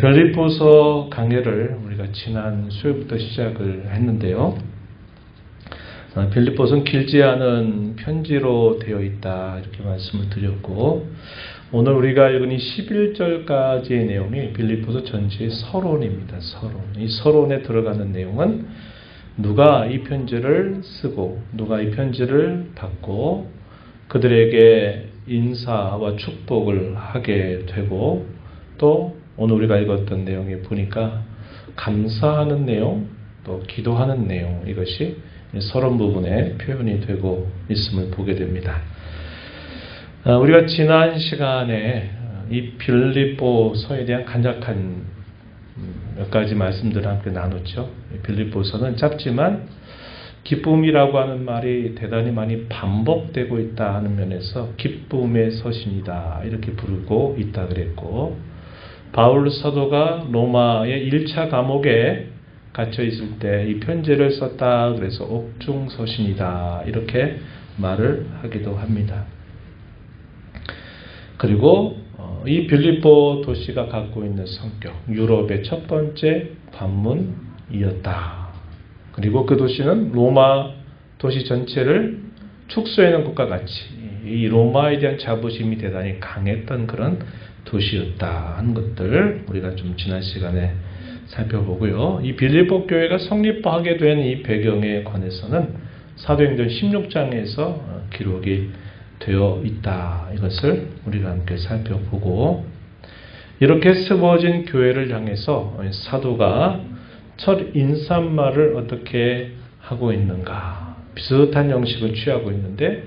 빌립보서 강해를 우리가 지난 수요일부터 시작을 했는데요. 빌립보서는 길지 않은 편지로 되어 있다 이렇게 말씀을 드렸고, 오늘 우리가 읽은 이 11절까지의 내용이 빌립보서 전체의 서론입니다. 서론. 이 서론에 들어가는 내용은 누가 이 편지를 쓰고 누가 이 편지를 받고 그들에게 인사와 축복을 하게 되고, 또 오늘 우리가 읽었던 내용에 보니까 감사하는 내용, 또 기도하는 내용, 이것이 서론 부분에 표현이 되고 있음을 보게 됩니다. 우리가 지난 시간에 이 빌립보서에 대한 간략한 몇 가지 말씀들을 함께 나눴죠. 빌립보서는 짧지만 기쁨이라고 하는 말이 대단히 많이 반복되고 있다 하는 면에서 기쁨의 서신이다 이렇게 부르고 있다 그랬고, 바울 사도가 로마의 1차 감옥에 갇혀 있을 때 이 편지를 썼다 그래서 옥중 서신이다 이렇게 말을 하기도 합니다. 그리고 이 빌립보 도시가 갖고 있는 성격, 유럽의 첫 번째 관문이었다. 그리고 그 도시는 로마 도시 전체를 축소해놓은 것과 같이 이 로마에 대한 자부심이 대단히 강했던 그런 도시였다 하는 것들 우리가 좀 지난 시간에 살펴보고요. 이 빌립보 교회가 성립하게 된 이 배경에 관해서는 사도행전 16장에서 기록이 되어 있다. 이것을 우리가 함께 살펴보고, 이렇게 세워진 교회를 향해서 사도가 첫 인사말을 어떻게 하고 있는가, 비슷한 형식을 취하고 있는데,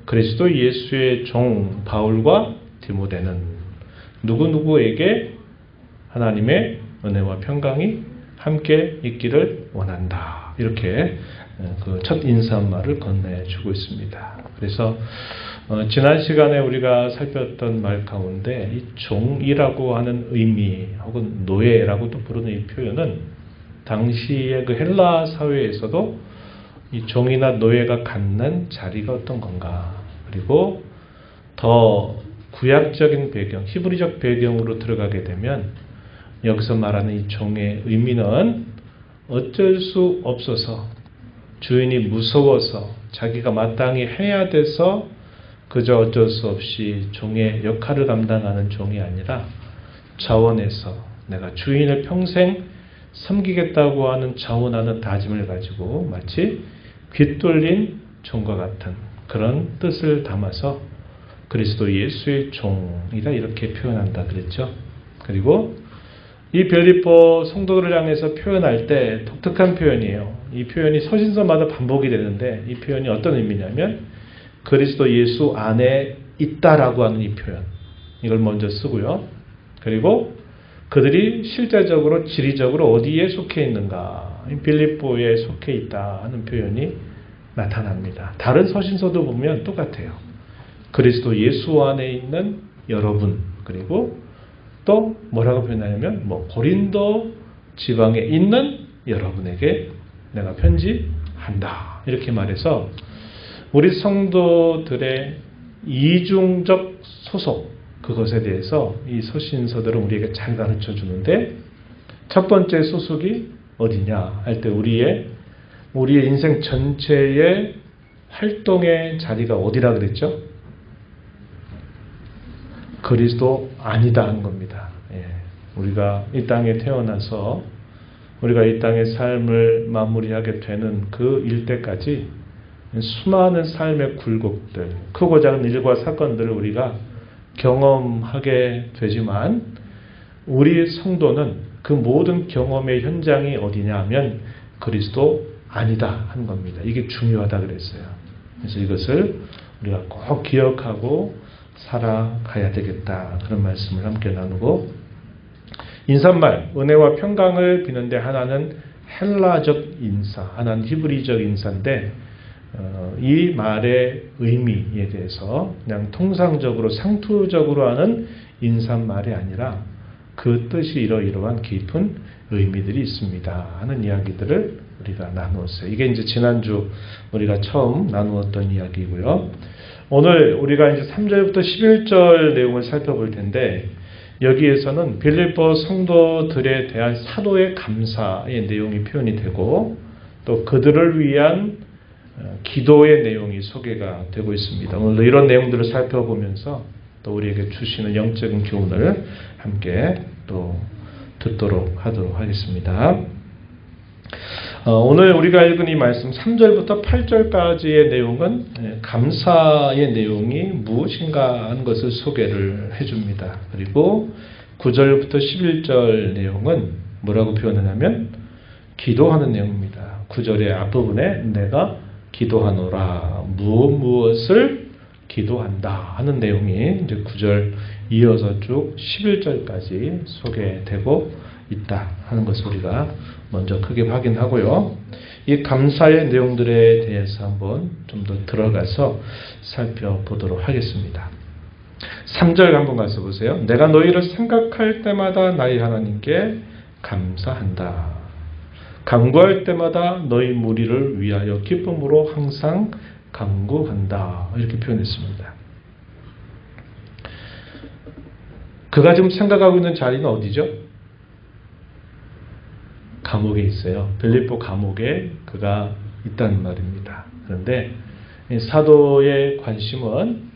그리스도 예수의 종 바울과 디모데는 누구누구에게 하나님의 은혜와 평강이 함께 있기를 원한다. 이렇게 그 첫 인사말을 건네주고 있습니다. 그래서 지난 시간에 우리가 살폈던 말 가운데 이 종이라고 하는 의미 혹은 노예라고도 부르는 이 표현은 당시의 그 헬라 사회에서도 이 종이나 노예가 갖는 자리가 어떤 건가, 그리고 더 구약적인 배경, 히브리적 배경으로 들어가게 되면 여기서 말하는 이 종의 의미는 어쩔 수 없어서, 주인이 무서워서, 자기가 마땅히 해야 돼서 그저 어쩔 수 없이 종의 역할을 감당하는 종이 아니라 자원해서 내가 주인을 평생 섬기겠다고 하는 자원하는 다짐을 가지고 마치 깃돌린 종과 같은 그런 뜻을 담아서 그리스도 예수의 종이다 이렇게 표현한다 그랬죠. 그리고 이 빌립보 성도들을 향해서 표현할 때 독특한 표현이에요. 이 표현이 서신서마다 반복이 되는데 이 표현이 어떤 의미냐면 그리스도 예수 안에 있다라고 하는 이 표현, 이걸 먼저 쓰고요. 그리고 그들이 실제적으로 지리적으로 어디에 속해 있는가, 빌립보에 속해 있다 하는 표현이 나타납니다. 다른 서신서도 보면 똑같아요. 그리스도 예수 안에 있는 여러분, 그리고 또 뭐라고 표현하냐면 고린도 지방에 있는 여러분에게 내가 편지한다 이렇게 말해서 우리 성도들의 이중적 소속, 그것에 대해서 이 서신서들은 우리에게 잘 가르쳐 주는데, 첫 번째 소속이 어디냐 할 때 우리의 인생 전체의 활동의 자리가 어디라 그랬죠? 그리스도 아니다 하는 겁니다. 우리가 이 땅에 태어나서 우리가 이 땅의 삶을 마무리하게 되는 그 일대까지 수많은 삶의 굴곡들, 크고 작은 일과 사건들을 우리가 경험하게 되지만 우리 성도는 그 모든 경험의 현장이 어디냐 하면 그리스도 아니다 하는 겁니다. 이게 중요하다 그랬어요. 그래서 이것을 우리가 꼭 기억하고 살아가야 되겠다, 그런 말씀을 함께 나누고, 인사말, 은혜와 평강을 비는데 하나는 헬라적 인사, 하나는 히브리적 인사인데 이 말의 의미에 대해서 그냥 통상적으로 상투적으로 하는 인사말이 아니라 그 뜻이 이러이러한 깊은 의미들이 있습니다 하는 이야기들을 우리가 나누었어요. 이게 이제 지난주 우리가 처음 나누었던 이야기고요. 오늘 우리가 이제 3절부터 11절 내용을 살펴볼 텐데, 여기에서는 빌립보 성도들에 대한 사도의 감사의 내용이 표현이 되고 또 그들을 위한 기도의 내용이 소개가 되고 있습니다. 오늘 이런 내용들을 살펴보면서 또 우리에게 주시는 영적인 교훈을 함께 또 듣도록 하도록 하겠습니다. 오늘 우리가 읽은 이 말씀 3절부터 8절까지의 내용은 감사의 내용이 무엇인가 하는 것을 소개를 해줍니다. 그리고 9절부터 11절 내용은 뭐라고 표현하냐면 기도하는 내용입니다. 9절의 앞부분에 내가 기도하노라 무엇을 기도한다 하는 내용이 이제 9절 이어서 쭉 11절까지 소개되고 있다 하는 것을 우리가 먼저 크게 확인하고요. 이 감사의 내용들에 대해서 한번 좀 더 들어가서 살펴보도록 하겠습니다. 3절 한번 가서 보세요. 내가 너희를 생각할 때마다 나의 하나님께 감사한다. 간구할 때마다 너희 무리를 위하여 기쁨으로 항상 간구한다. 이렇게 표현했습니다. 그가 지금 생각하고 있는 자리는 어디죠? 감옥에 있어요. 빌립보 감옥에 그가 있다는 말입니다. 그런데 사도의 관심은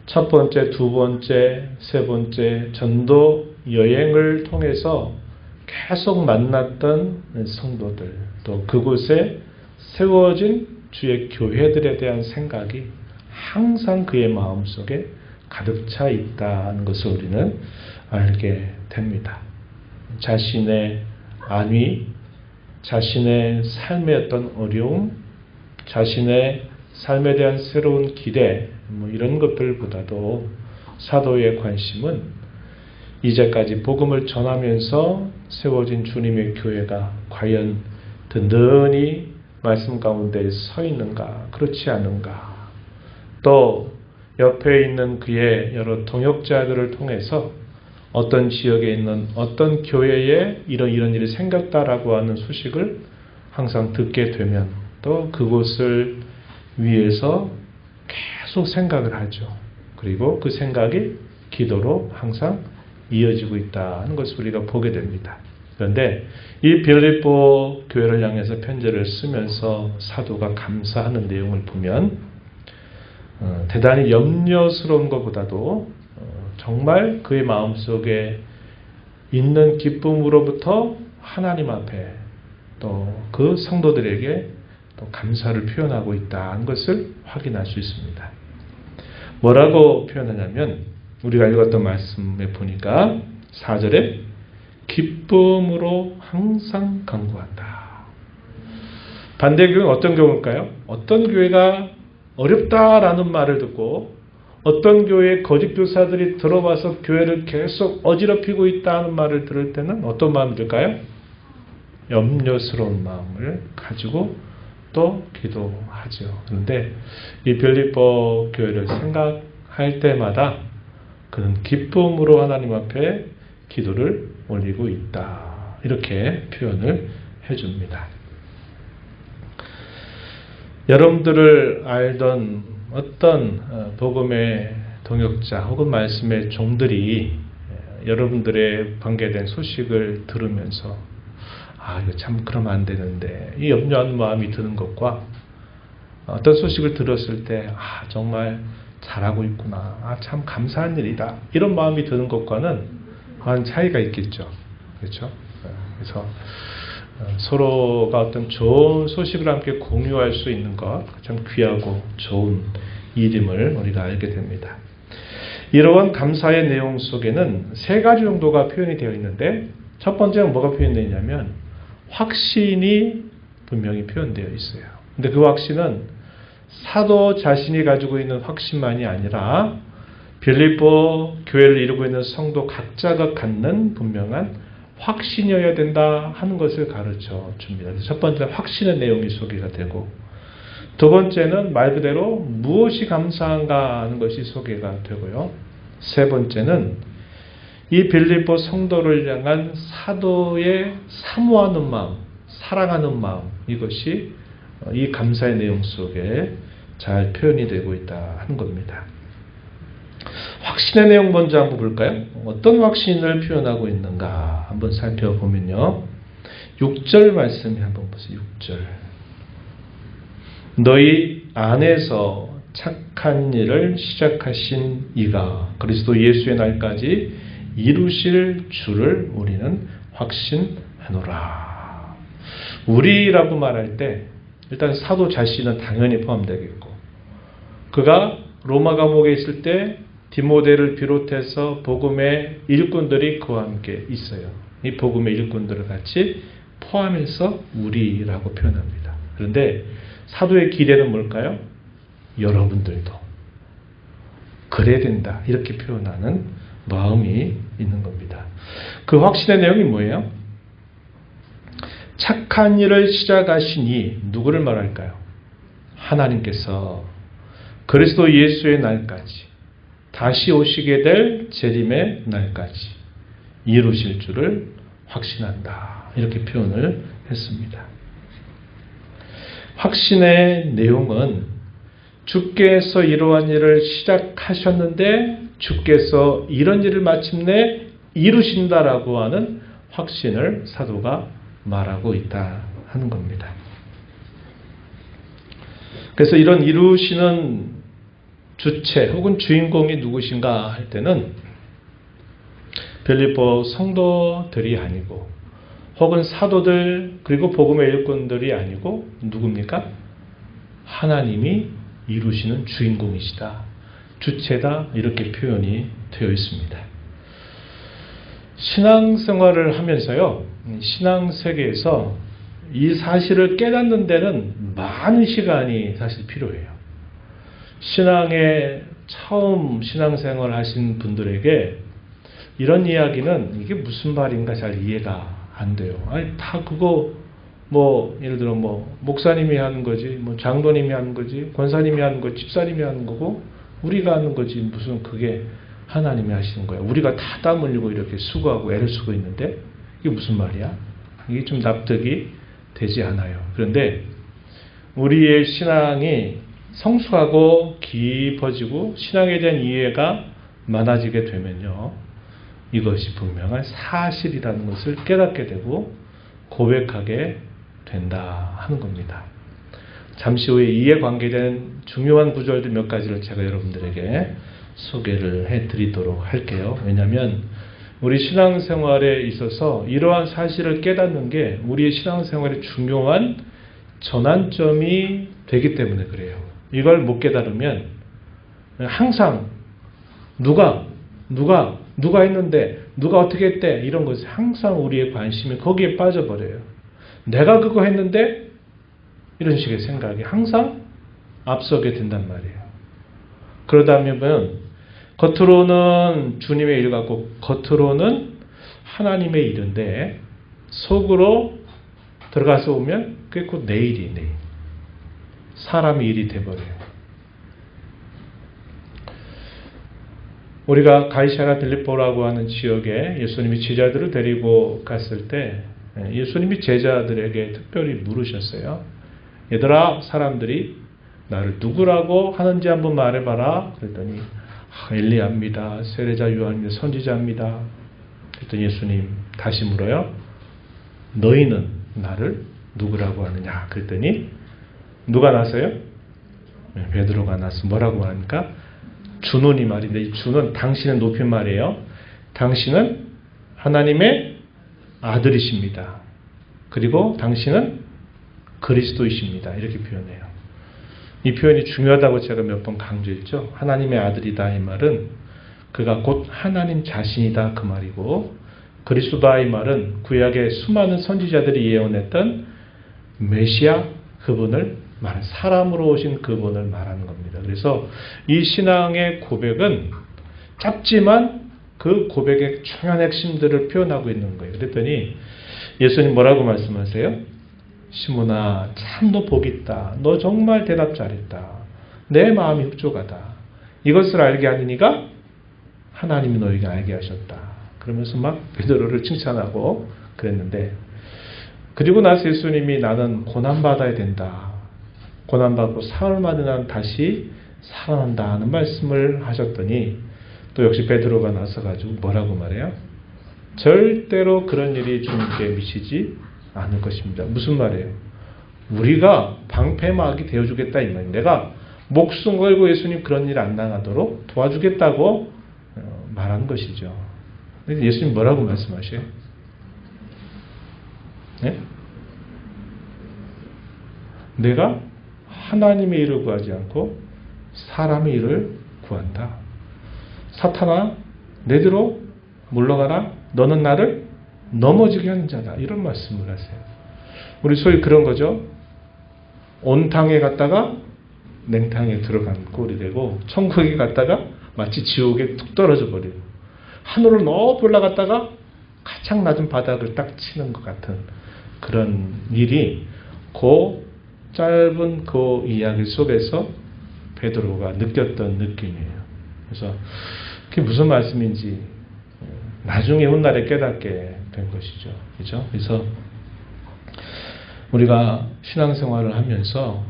첫 번째, 두 번째, 세 번째 전도 여행을 통해서 계속 만났던 성도들, 또 그곳에 세워진 주의 교회들에 대한 생각이 항상 그의 마음속에 가득 차 있다는 것을 우리는 알게 됩니다. 자신의 안위, 자신의 삶의 어떤 어려움, 자신의 삶에 대한 새로운 기대, 이런 것들보다도 사도의 관심은 이제까지 복음을 전하면서 세워진 주님의 교회가 과연 든든히 말씀 가운데 서 있는가, 그렇지 않은가, 또 옆에 있는 그의 여러 동역자들을 통해서 어떤 지역에 있는 어떤 교회에 이런 일이 생겼다라고 하는 소식을 항상 듣게 되면 또 그곳을 위해서 계속 생각을 하죠. 그리고 그 생각이 기도로 항상 이어지고 있다는 것을 우리가 보게 됩니다. 그런데 이 빌립보 교회를 향해서 편지를 쓰면서 사도가 감사하는 내용을 보면 대단히 염려스러운 것보다도 정말 그의 마음속에 있는 기쁨으로부터 하나님 앞에 또 그 성도들에게 또 감사를 표현하고 있다는 것을 확인할 수 있습니다. 뭐라고 표현하냐면 우리가 읽었던 말씀에 보니까 4절에 기쁨으로 항상 간구한다. 반대 교회는 어떤 경우일까요? 어떤 교회가 어렵다라는 말을 듣고 어떤 교회의 거짓 교사들이 들어와서 교회를 계속 어지럽히고 있다는 말을 들을 때는 어떤 마음이 들까요? 염려스러운 마음을 가지고 또 기도하죠. 그런데 이 빌립보 교회를 생각할 때마다 그는 기쁨으로 하나님 앞에 기도를 올리고 있다. 이렇게 표현을 해줍니다. 여러분들을 알던 어떤 복음의 동역자 혹은 말씀의 종들이 여러분들의 관계된 소식을 들으면서 이거 참 그러면 안 되는데 이 염려하는 마음이 드는 것과 어떤 소식을 들었을 때 정말 잘하고 있구나, 참 감사한 일이다, 이런 마음이 드는 것과는 많은 차이가 있겠죠. 그렇죠? 그래서 서로가 어떤 좋은 소식을 함께 공유할 수 있는 것 참 귀하고 좋은 일임을 우리가 알게 됩니다. 이러한 감사의 내용 속에는 세 가지 정도가 표현이 되어 있는데 첫 번째는 뭐가 표현되어 있냐면 확신이 분명히 표현되어 있어요. 근데 그 확신은 사도 자신이 가지고 있는 확신만이 아니라 빌립보 교회를 이루고 있는 성도 각자가 갖는 분명한 확신이어야 된다 하는 것을 가르쳐 줍니다. 첫 번째는 확신의 내용이 소개가 되고 두 번째는 말 그대로 무엇이 감사한가 하는 것이 소개가 되고요. 세 번째는 이 빌립보 성도를 향한 사도의 사모하는 마음, 사랑하는 마음, 이것이 이 감사의 내용 속에 잘 표현이 되고 있다 하는 겁니다. 확신의 내용 먼저 한번 볼까요? 어떤 확신을 표현하고 있는가 한번 살펴보면요. 6절 말씀을 한번 보세요. 6절. 너희 안에서 착한 일을 시작하신 이가 그리스도 예수의 날까지 이루실 줄을 우리는 확신하노라. 우리라고 말할 때 일단 사도 자신은 당연히 포함되겠고, 그가 로마 감옥에 있을 때 디모데를 비롯해서 복음의 일꾼들이 그와 함께 있어요. 이 복음의 일꾼들을 같이 포함해서 우리라고 표현합니다. 그런데 사도의 기대는 뭘까요? 여러분들도 그래야 된다 이렇게 표현하는 마음이 있는 겁니다. 그 확신의 내용이 뭐예요? 착한 일을 시작하시니 누구를 말할까요? 하나님께서 그리스도 예수의 날까지 다시 오시게 될 재림의 날까지 이루실 줄을 확신한다 이렇게 표현을 했습니다. 확신의 내용은 주께서 이러한 일을 시작하셨는데 주께서 이런 일을 마침내 이루신다라고 하는 확신을 사도가 말하고 있다 하는 겁니다. 그래서 이런 이루시는 주체 혹은 주인공이 누구신가 할 때는 빌립보 성도들이 아니고 혹은 사도들 그리고 복음의 일꾼들이 아니고 누굽니까? 하나님이 이루시는 주인공이시다. 주체다. 이렇게 표현이 되어 있습니다. 신앙생활을 하면서요. 신앙 세계에서 이 사실을 깨닫는 데는 많은 시간이 사실 필요해요. 신앙에 처음 신앙생활을 하신 분들에게 이런 이야기는 이게 무슨 말인가 잘 이해가 안 돼요. 아니 다 그거 예를 들어 목사님이 하는 거지, 장로님이 하는 거지, 권사님이 하는 거지, 집사님이 하는 거고 우리가 하는 거지 무슨 그게 하나님이 하시는 거야. 우리가 다 땀 흘리고 이렇게 수고하고 애를 쓰고 있는데 이게 무슨 말이야? 이게 좀 납득이 되지 않아요. 그런데 우리의 신앙이 성숙하고 깊어지고 신앙에 대한 이해가 많아지게 되면요. 이것이 분명한 사실이라는 것을 깨닫게 되고 고백하게 된다 하는 겁니다. 잠시 후에 이에 관계된 중요한 구절들 몇 가지를 제가 여러분들에게 소개를 해드리도록 할게요. 왜냐하면 우리 신앙생활에 있어서 이러한 사실을 깨닫는 게 우리의 신앙생활의 중요한 전환점이 되기 때문에 그래요. 이걸 못 깨달으면 항상 누가 했는데 누가 어떻게 했대 이런 것이 항상 우리의 관심이 거기에 빠져버려요. 내가 그거 했는데 이런 식의 생각이 항상 앞서게 된단 말이에요. 그러다 보면 겉으로는 주님의 일 같고 겉으로는 하나님의 일인데 속으로 들어가서 보면 그게 곧 내 일이 내 일. 사람의 일이 돼버려요. 우리가 가이사랴 빌립보라고 하는 지역에 예수님이 제자들을 데리고 갔을 때 예수님이 제자들에게 특별히 물으셨어요. 얘들아, 사람들이 나를 누구라고 하는지 한번 말해봐라. 그랬더니 엘리야입니다. 세례자 요한입니다. 선지자입니다. 그랬더니 예수님 다시 물어요. 너희는 나를 누구라고 하느냐? 그랬더니 누가 나서요? 베드로가 나서 뭐라고 하니까 주는 이 말인데 이 주는 당신은 높임말이에요. 당신은 하나님의 아들이십니다. 그리고 당신은 그리스도이십니다. 이렇게 표현해요. 이 표현이 중요하다고 제가 몇 번 강조했죠. 하나님의 아들이다 이 말은 그가 곧 하나님 자신이다 그 말이고 그리스도다 이 말은 구약의 수많은 선지자들이 예언했던 메시아 그분을 말하는 사람으로 오신 그분을 말하는 겁니다. 그래서 이 신앙의 고백은 짧지만 그 고백의 중요한 핵심들을 표현하고 있는 거예요. 그랬더니 예수님 뭐라고 말씀하세요? 시몬아 참 너 복 있다. 너 정말 대답 잘했다. 내 마음이 흡족하다. 이것을 알게 하는 이가 하나님이 너에게 알게 하셨다. 그러면서 막 베드로를 칭찬하고 그랬는데 그리고 나서 예수님이 나는 고난받아야 된다. 고난받고 사흘 만에 난 다시 살아난다 하는 말씀을 하셨더니 또 또 역시 베드로가 나서가지고 뭐라고 말해요? 절대로 그런 일이 주님께 미치지 않을 것입니다. 무슨 말이에요? 우리가 방패막이 되어주겠다 이 말이에요. 내가 목숨 걸고 예수님 그런 일 안 당하도록 도와주겠다고 말한 것이죠. 예수님 뭐라고 말씀하셔요? 네? 내가 하나님의 일을 구하지 않고 사람의 일을 구한다. 사탄아, 내대로 물러가라. 너는 나를 넘어지게 하는 자다. 이런 말씀을 하세요. 우리 소위 그런 거죠. 온탕에 갔다가 냉탕에 들어간 꼴이 되고 천국에 갔다가 마치 지옥에 툭 떨어져 버리고 하늘을 높이 올라갔다가 가장 낮은 바닥을 딱 치는 것 같은 그런 일이 그 짧은 그 이야기 속에서 베드로가 느꼈던 느낌이에요. 그래서 그게 무슨 말씀인지 나중에 훗날에 깨닫게 된 것이죠. 그죠? 그래서 우리가 신앙생활을 하면서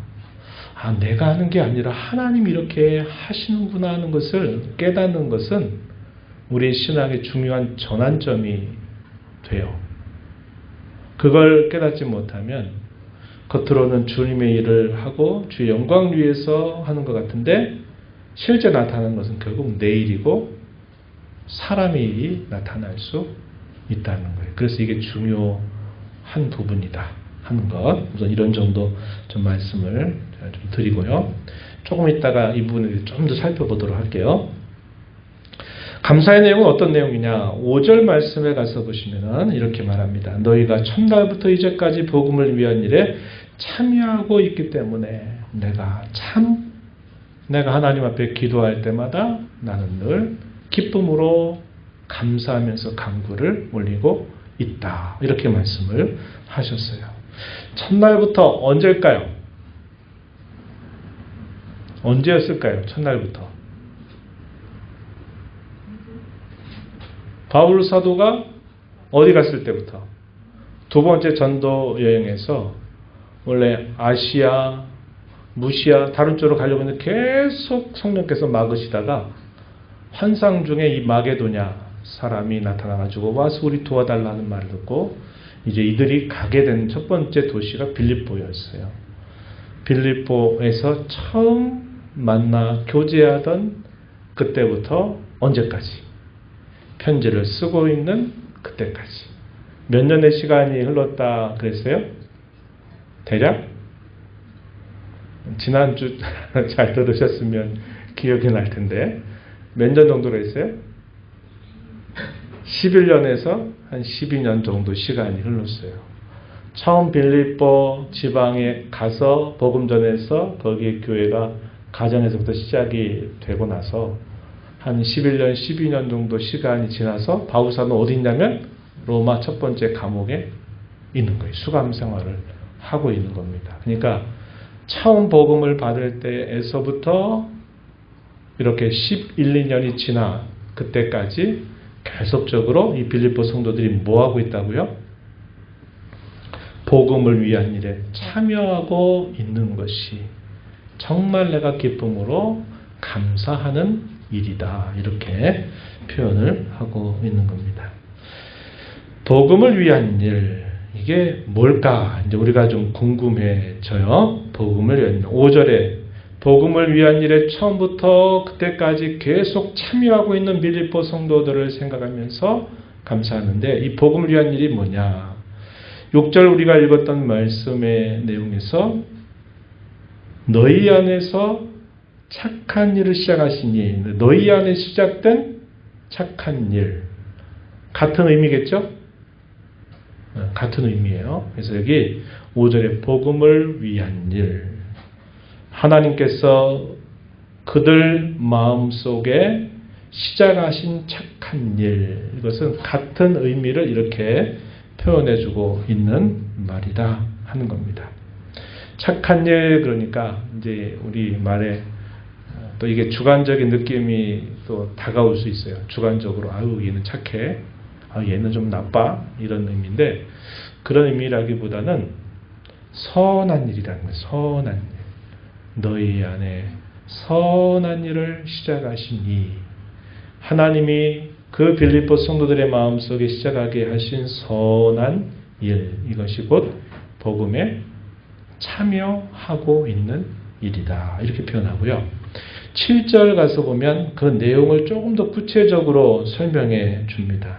내가 하는 게 아니라 하나님이 이렇게 하시는구나 하는 것을 깨닫는 것은 우리 신앙의 중요한 전환점이 돼요. 그걸 깨닫지 못하면 겉으로는 주님의 일을 하고 주의 영광을 위해서 하는 것 같은데 실제 나타나는 것은 결국 내 일이고 사람의 일이 나타날 수 있다는 거예요. 그래서 이게 중요한 부분이다 하는 것. 우선 이런 정도 좀 말씀을 좀 드리고요. 조금 있다가 이 부분을 좀 더 살펴보도록 할게요. 감사의 내용은 어떤 내용이냐? 5절 말씀에 가서 보시면 이렇게 말합니다. 너희가 첫날부터 이제까지 복음을 위한 일에 참여하고 있기 때문에 내가 하나님 앞에 기도할 때마다 나는 늘 기쁨으로 감사하면서 간구를 올리고 있다. 이렇게 말씀을 하셨어요. 첫날부터 언제일까요? 언제였을까요? 첫날부터. 바울 사도가 어디 갔을 때부터? 두 번째 전도 여행에서 원래 아시아, 무시아 다른 쪽으로 가려고 했는데 계속 성령께서 막으시다가 환상 중에 이 마게도냐 사람이 나타나가지고 와서 우리 도와달라는 말을 듣고 이제 이들이 가게 된 첫 번째 도시가 빌립보였어요. 빌립보에서 처음 만나 교제하던 그때부터 언제까지? 편지를 쓰고 있는 그때까지. 몇 년의 시간이 흘렀다 그랬어요? 대략? 지난주 잘 들으셨으면 기억이 날 텐데 몇 년 정도로 했어요? 11년에서 한 12년 정도 시간이 흘렀어요. 처음 빌립보 지방에 가서 복음 전해서 거기에 교회가 가정에서부터 시작이 되고 나서 한 11년, 12년 정도 시간이 지나서 바울사는 어디 있냐면 로마 첫 번째 감옥에 있는 거예요. 수감 생활을 하고 있는 겁니다. 그러니까 처음 복음을 받을 때에서부터 이렇게 11, 2년이 지나 그때까지 계속적으로 이 빌립보 성도들이 뭐 하고 있다고요? 복음을 위한 일에 참여하고 있는 것이 정말 내가 기쁨으로 감사하는 일이다. 이렇게 표현을 하고 있는 겁니다. 복음을 위한 일, 이게 뭘까? 이제 우리가 좀 궁금해져요. 복음을 위한 일. 5절에 복음을 위한 일에 처음부터 그때까지 계속 참여하고 있는 빌립보 성도들을 생각하면서 감사하는데 이 복음을 위한 일이 뭐냐? 6절 우리가 읽었던 말씀의 내용에서 너희 안에서 착한 일을 시작하시니 너희 안에 시작된 착한 일 같은 의미겠죠? 같은 의미예요. 그래서 여기 5절에 복음을 위한 일 하나님께서 그들 마음속에 시작하신 착한 일 이것은 같은 의미를 이렇게 표현해주고 있는 말이다 하는 겁니다. 착한 일 그러니까 이제 우리 말에 또 이게 주관적인 느낌이 또 다가올 수 있어요. 주관적으로 아유 얘는 착해, 얘는 좀 나빠 이런 의미인데 그런 의미라기보다는 선한 일이라는 거예요. 선한 일. 너희 안에 선한 일을 시작하시니 하나님이 그 빌립보 성도들의 마음속에 시작하게 하신 선한 일, 이것이 곧 복음에 참여하고 있는 일이다. 이렇게 표현하고요. 7절 가서 보면 그 내용을 조금 더 구체적으로 설명해 줍니다.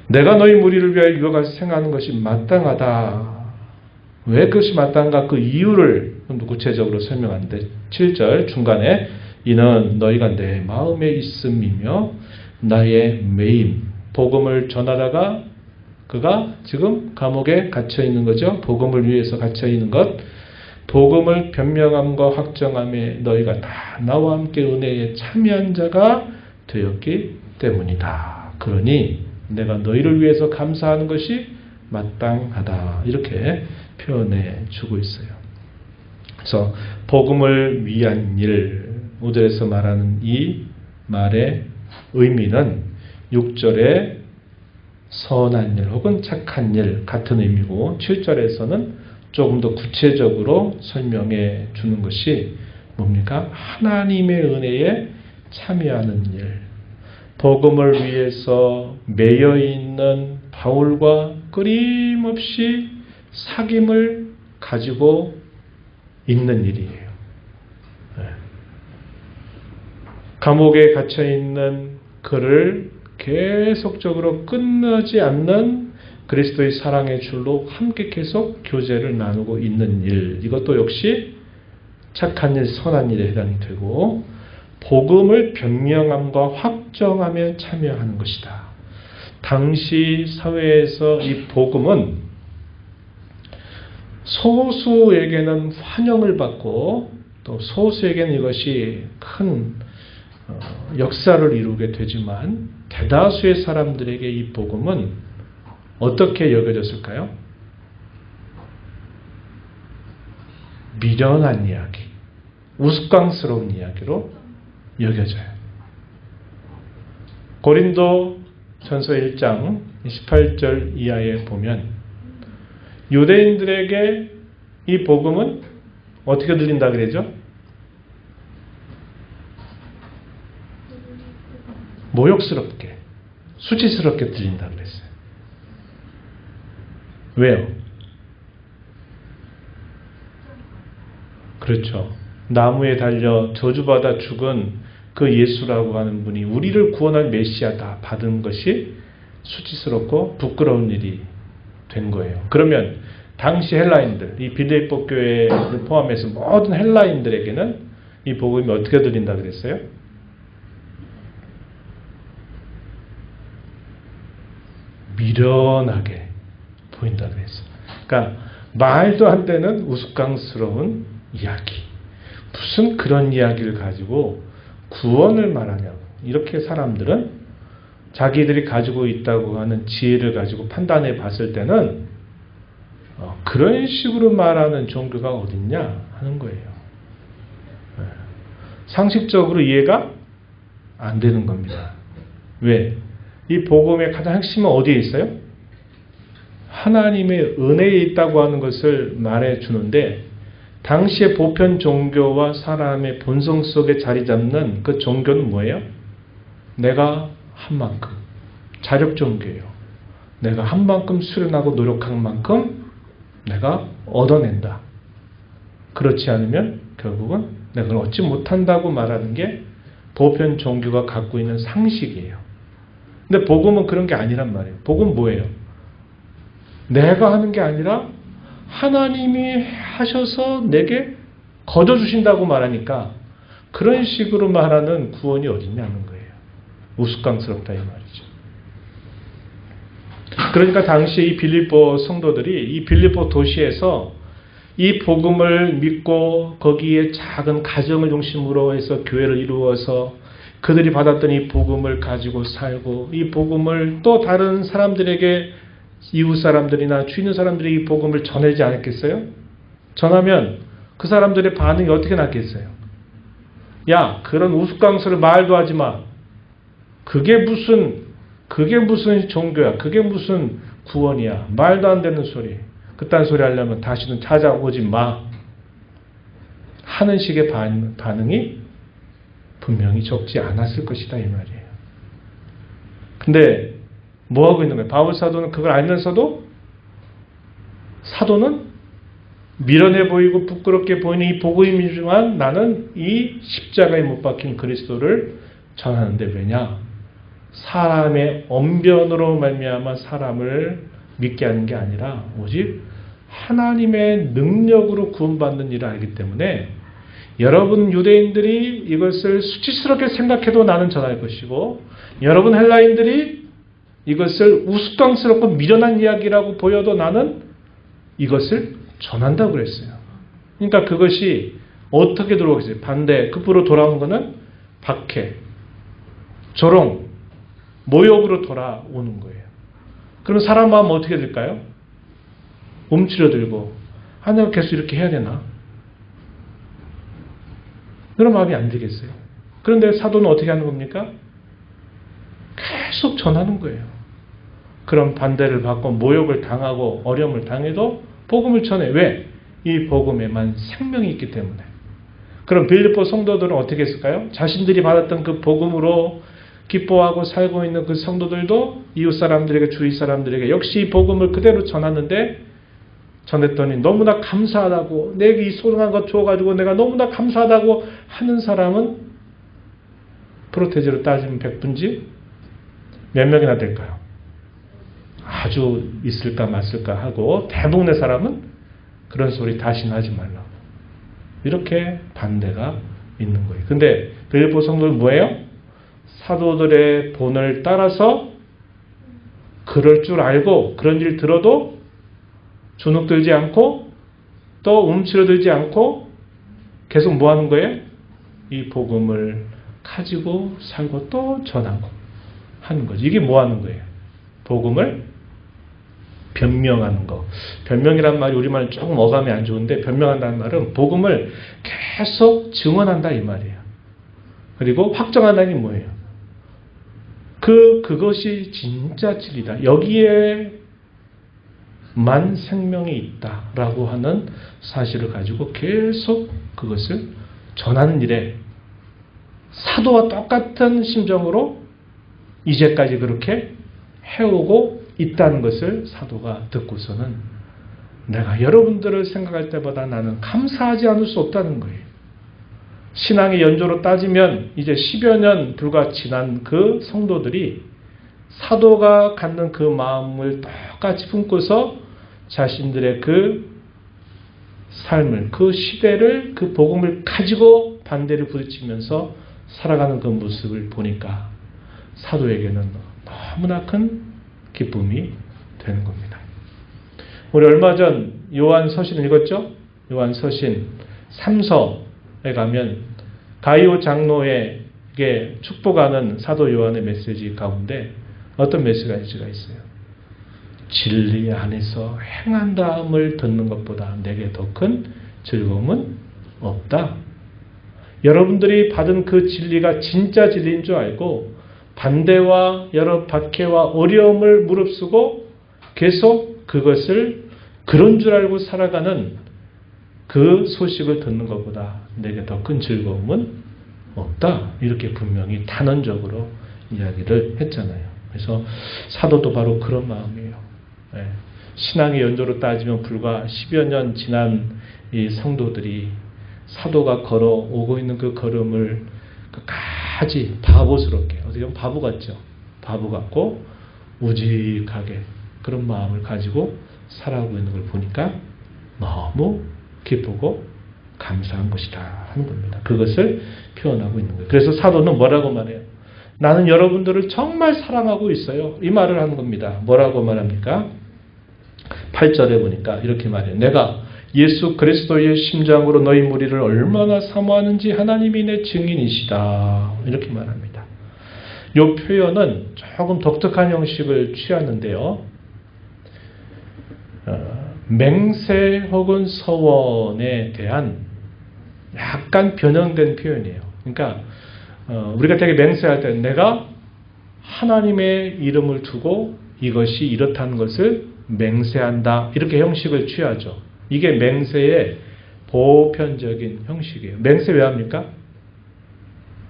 내가 너희 무리를 위하여 유혹하서 생각하는 것이 마땅하다. 왜 그것이 마땅한가? 그 이유를 구체적으로 설명하는데 7절 중간에 이는 너희가 내 마음에 있음이며 나의 매임, 복음을 전하다가 그가 지금 감옥에 갇혀 있는 거죠. 복음을 위해서 갇혀 있는 것, 복음을 변명함과 확정함에 너희가 다 나와 함께 은혜에 참여한 자가 되었기 때문이다. 그러니 내가 너희를 위해서 감사하는 것이 마땅하다. 이렇게 표현해 주고 있어요. 그래서 복음을 위한 일, 5절에서 말하는 이 말의 의미는 6절의 선한 일 혹은 착한 일 같은 의미고 7절에서는 조금 더 구체적으로 설명해 주는 것이 뭡니까? 하나님의 은혜에 참여하는 일. 복음을 위해서 매여 있는 바울과 끊임없이 사귐을 가지고 있는 일이에요. 감옥에 갇혀 있는 그를 계속적으로 끝나지 않는 그리스도의 사랑의 줄로 함께 계속 교제를 나누고 있는 일, 이것도 역시 착한 일, 선한 일에 해당이 되고 복음을 변명함과 확정하며 참여하는 것이다. 당시 사회에서 이 복음은 소수에게는 환영을 받고 또 소수에게는 이것이 큰 역사를 이루게 되지만 대다수의 사람들에게 이 복음은 어떻게 여겨졌을까요? 미련한 이야기, 우스꽝스러운 이야기로 여겨져요. 고린도 전서 1장 18절 이하에 보면 유대인들에게 이 복음은 어떻게 들린다 그러죠? 모욕스럽게, 수치스럽게 들린다 그랬어요. 왜요? 그렇죠. 나무에 달려 저주받아 죽은 그 예수라고 하는 분이 우리를 구원할 메시아다 받은 것이 수치스럽고 부끄러운 일이 된 거예요. 그러면 당시 헬라인들, 이 빌립보 교회를 포함해서 모든 헬라인들에게는 이 복음이 어떻게 들린다 그랬어요? 미련하게 보인다 그랬어요. 그러니까 말도 안 되는 우스꽝스러운 이야기. 무슨 그런 이야기를 가지고 구원을 말하냐고. 이렇게 사람들은 자기들이 가지고 있다고 하는 지혜를 가지고 판단해 봤을 때는 그런 식으로 말하는 종교가 어딨냐 하는 거예요. 상식적으로 이해가 안 되는 겁니다. 왜? 이 복음의 가장 핵심은 어디에 있어요? 하나님의 은혜에 있다고 하는 것을 말해 주는데 당시의 보편 종교와 사람의 본성 속에 자리 잡는 그 종교는 뭐예요? 내가 한 만큼 자력 종교예요. 내가 한 만큼 수련하고 노력한 만큼 내가 얻어낸다. 그렇지 않으면 결국은 내가 그걸 얻지 못한다고 말하는 게 보편 종교가 갖고 있는 상식이에요. 근데 복음은 그런 게 아니란 말이에요. 복음은 뭐예요? 내가 하는 게 아니라 하나님이 하셔서 내게 거둬주신다고 말하니까 그런 식으로 말하는 구원이 어딨냐는 거예요. 우스꽝스럽다 이 말이죠. 그러니까 당시에 이 빌립보 성도들이 이 빌립보 도시에서 이 복음을 믿고 거기에 작은 가정을 중심으로 해서 교회를 이루어서 그들이 받았던 이 복음을 가지고 살고 이 복음을 또 다른 사람들에게 이웃 사람들이나 주위 있는 사람들이 이 복음을 전하지 않았겠어요? 전하면 그 사람들의 반응이 어떻게 났겠어요? 야, 그런 우스꽝스러운 말도 하지 마. 그게 무슨 종교야? 그게 무슨 구원이야? 말도 안 되는 소리. 그딴 소리 하려면 다시는 찾아오지 마. 하는 식의 반응이 분명히 적지 않았을 것이다 이 말이에요. 근데 뭐 하고 있는 거예요? 바울 사도는 그걸 알면서도 사도는 미련해 보이고 부끄럽게 보이는 이 복음이지만 나는 이 십자가에 못 박힌 그리스도를 전하는데 왜냐? 사람의 언변으로 말미암아 사람을 믿게 하는 게 아니라 오직 하나님의 능력으로 구원받는 일을 알기 때문에 여러분 유대인들이 이것을 수치스럽게 생각해도 나는 전할 것이고 여러분 헬라인들이 이것을 우스꽝스럽고 미련한 이야기라고 보여도 나는 이것을 전한다고 그랬어요. 그러니까 그것이 어떻게 들어오겠어요? 반대, 급부로 돌아오는 것은 박해, 조롱, 모욕으로 돌아오는 거예요. 그럼 사람 마음 어떻게 될까요? 움츠려들고 내가 계속 이렇게 해야 되나? 그런 마음이 안 되겠어요. 그런데 사도는 어떻게 하는 겁니까? 계속 전하는 거예요. 그런 반대를 받고 모욕을 당하고 어려움을 당해도 복음을 전해. 왜? 이 복음에만 생명이 있기 때문에. 그럼 빌립보 성도들은 어떻게 했을까요? 자신들이 받았던 그 복음으로 기뻐하고 살고 있는 그 성도들도 이웃 사람들에게 주위 사람들에게 역시 이 복음을 그대로 전하는데 전했더니 너무나 감사하다고 내게 이 소중한 것 줘가지고 내가 너무나 감사하다고 하는 사람은 프로테지로 따지면 100분지 몇 명이나 될까요? 아주 있을까 말을까 하고 대부분의 사람은 그런 소리 다시는 하지 말라고 이렇게 반대가 있는 거예요. 근데 빌립보 성도는 뭐예요? 사도들의 본을 따라서 그럴 줄 알고 그런 일 들어도 주눅들지 않고 또 움츠러들지 않고 계속 뭐 하는 거예요? 이 복음을 가지고 살고 또 전하고 하는 거죠. 이게 뭐 하는 거예요? 복음을 변명하는 거. 변명이란 말이 우리말은 조금 어감이 안 좋은데 변명한다는 말은 복음을 계속 증언한다 이 말이에요. 그리고 확정한다는 게 뭐예요? 그것이 진짜 진리다. 여기에만 생명이 있다라고 하는 사실을 가지고 계속 그것을 전하는 일에 사도와 똑같은 심정으로 이제까지 그렇게 해오고 있다는 것을 사도가 듣고서는 내가 여러분들을 생각할 때보다 나는 감사하지 않을 수 없다는 거예요. 신앙의 연조로 따지면 이제 10여 년 불과 지난 그 성도들이 사도가 갖는 그 마음을 똑같이 품고서 자신들의 그 삶을, 그 시대를, 그 복음을 가지고 반대를 부딪히면서 살아가는 그 모습을 보니까 사도에게는 너무나 큰 기쁨이 되는 겁니다. 우리 얼마 전 요한 서신 읽었죠? 요한 서신 3서에 가면 가이오 장로에게 축복하는 사도 요한의 메시지 가운데 어떤 메시지가 있어요? 진리 안에서 행한다함을 듣는 것보다 내게 더 큰 즐거움은 없다. 여러분들이 받은 그 진리가 진짜 진리인 줄 알고 반대와 여러 박해와 어려움을 무릅쓰고 계속 그것을 그런 줄 알고 살아가는 그 소식을 듣는 것보다 내게 더 큰 즐거움은 없다. 이렇게 분명히 단언적으로 이야기를 했잖아요. 그래서 사도도 바로 그런 마음이에요. 신앙의 연조로 따지면 불과 10여 년 지난 이 성도들이 사도가 걸어오고 있는 그 걸음을 끝까지 바보스럽게, 어떻게 보면 바보 같죠. 바보 같고 우직하게 그런 마음을 가지고 살아가고 있는 걸 보니까 너무 기쁘고 감사한 것이다 하는 겁니다. 그것을 표현하고 있는 거예요. 그래서 사도는 뭐라고 말해요? 나는 여러분들을 정말 사랑하고 있어요. 이 말을 하는 겁니다. 뭐라고 말합니까? 8절에 보니까 이렇게 말해요. 내가 예수 그리스도의 심장으로 너희 무리를 얼마나 사모하는지 하나님이 내 증인이시다. 이렇게 말합니다. 이 표현은 조금 독특한 형식을 취하는데요. 맹세 혹은 서원에 대한 약간 변형된 표현이에요. 그러니까 우리가 되게 맹세할 때 내가 하나님의 이름을 두고 이것이 이렇다는 것을 맹세한다. 이렇게 형식을 취하죠. 이게 맹세의 보편적인 형식이에요. 맹세 왜 합니까?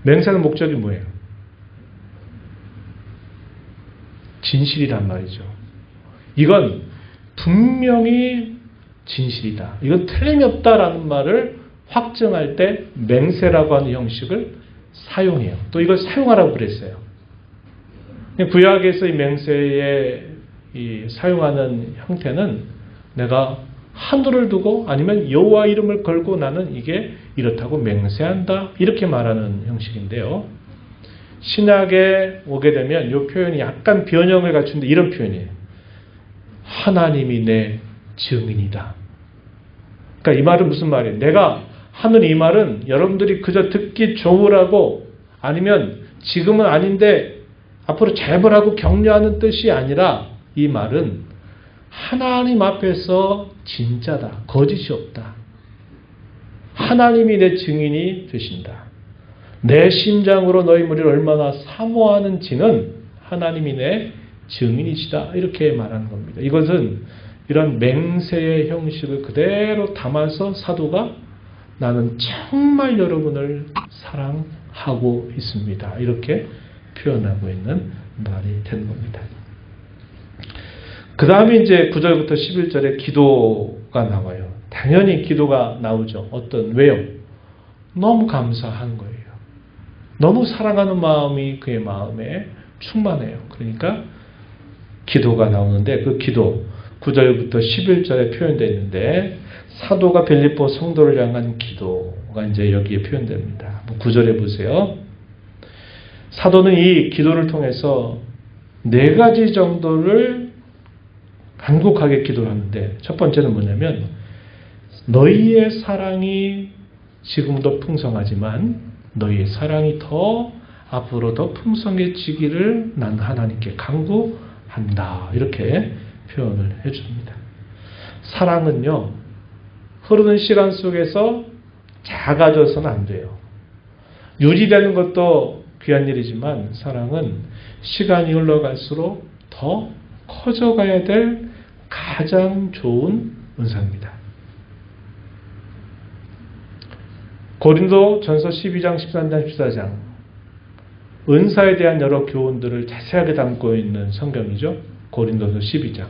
맹세하는 목적이 뭐예요? 진실이란 말이죠. 이건 분명히 진실이다. 이건 틀림이 없다라는 말을 확정할 때 맹세라고 하는 형식을 사용해요. 또 이걸 사용하라고 그랬어요. 구약에서 이 맹세에 사용하는 형태는 내가 하늘을 두고 아니면 여호와 이름을 걸고 나는 이게 이렇다고 맹세한다. 이렇게 말하는 형식인데요. 신약에 오게 되면 이 표현이 약간 변형을 갖춘데 이런 표현이에요. 하나님이 내 증인이다. 그러니까 이 말은 무슨 말이에요? 내가 하는 이 말은 여러분들이 그저 듣기 좋으라고 아니면 지금은 아닌데 앞으로 잘 보라고 격려하는 뜻이 아니라 이 말은 하나님 앞에서 진짜다. 거짓이 없다. 하나님이 내 증인이 되신다. 내 심장으로 너희 무리를 얼마나 사모하는지는 하나님이 내 증인이시다. 이렇게 말하는 겁니다. 이것은 이런 맹세의 형식을 그대로 담아서 사도가 나는 정말 여러분을 사랑하고 있습니다. 이렇게 표현하고 있는 말이 되는 겁니다. 그 다음에 이제 9절부터 11절에 기도가 나와요. 당연히 기도가 나오죠. 왜요? 너무 감사한 거예요. 너무 사랑하는 마음이 그의 마음에 충만해요. 그러니까 기도가 나오는데 그 기도 9절부터 11절에 표현되어 있는데 사도가 빌립보 성도를 향한 기도가 이제 여기에 표현됩니다. 9절에 보세요. 사도는 이 기도를 통해서 4가지 정도를 간곡하게 기도를 하는데 첫 번째는 뭐냐면 너희의 사랑이 지금도 풍성하지만 너희의 사랑이 더 앞으로 더 풍성해지기를 난 하나님께 간구한다. 이렇게 표현을 해줍니다. 사랑은요. 흐르는 시간 속에서 작아져서는 안 돼요. 유지되는 것도 귀한 일이지만 사랑은 시간이 흘러갈수록 더 커져가야 될 가장 좋은 은사입니다. 고린도 전서 12장, 13장, 14장 은사에 대한 여러 교훈들을 자세하게 담고 있는 성경이죠. 고린도서 12장.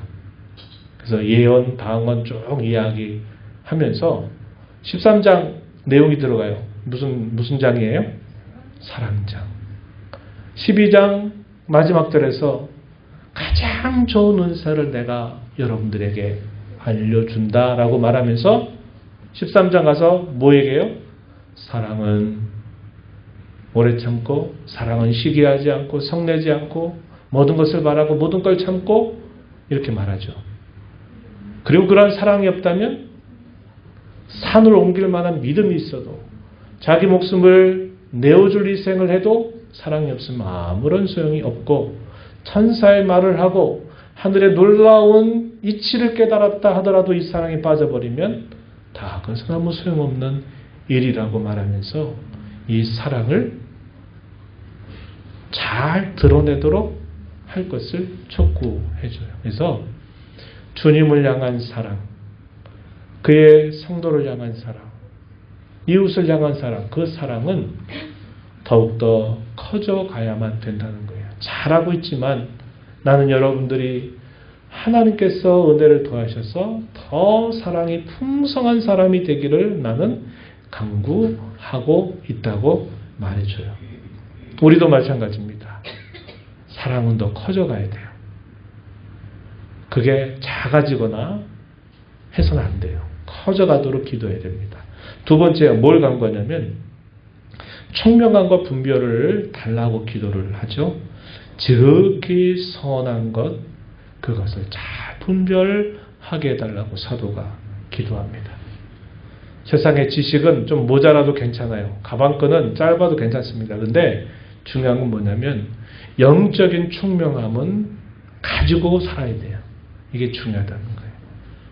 그래서 예언, 방언 쭉 이야기하면서 13장 내용이 들어가요. 무슨 장이에요? 사랑장. 12장 마지막 절에서 가장 좋은 은사를 내가 여러분들에게 알려준다라고 말하면서 13장 가서 뭐 얘기해요? 사랑은 오래 참고 사랑은 시기하지 않고 성내지 않고 모든 것을 바라고 모든 걸 참고 이렇게 말하죠. 그리고 그러한 사랑이 없다면 산을 옮길 만한 믿음이 있어도 자기 목숨을 내어줄 희생을 해도 사랑이 없으면 아무런 소용이 없고 천사의 말을 하고 하늘의 놀라운 이치를 깨달았다 하더라도 이 사랑에 빠져버리면 다 그것은 아무 소용없는 일이라고 말하면서 이 사랑을 잘 드러내도록 할 것을 촉구해줘요. 그래서 주님을 향한 사랑, 그의 성도를 향한 사랑, 이웃을 향한 사랑, 그 사랑은 더욱더 커져가야만 된다는 거예요. 잘하고 있지만 나는 여러분들이 하나님께서 은혜를 더하셔서 더 사랑이 풍성한 사람이 되기를 나는 간구하고 있다고 말해줘요. 우리도 마찬가지입니다. 사랑은 더 커져가야 돼요. 그게 작아지거나 해서는 안 돼요. 커져가도록 기도해야 됩니다. 두 번째 뭘 간구하냐면 총명함과 분별을 달라고 기도를 하죠. 지극히 선한 것 그것을 잘 분별하게 해달라고 사도가 기도합니다. 세상의 지식은 좀 모자라도 괜찮아요. 가방끈은 짧아도 괜찮습니다. 그런데 중요한 건 뭐냐면 영적인 총명함은 가지고 살아야 돼요. 이게 중요하다는 거예요.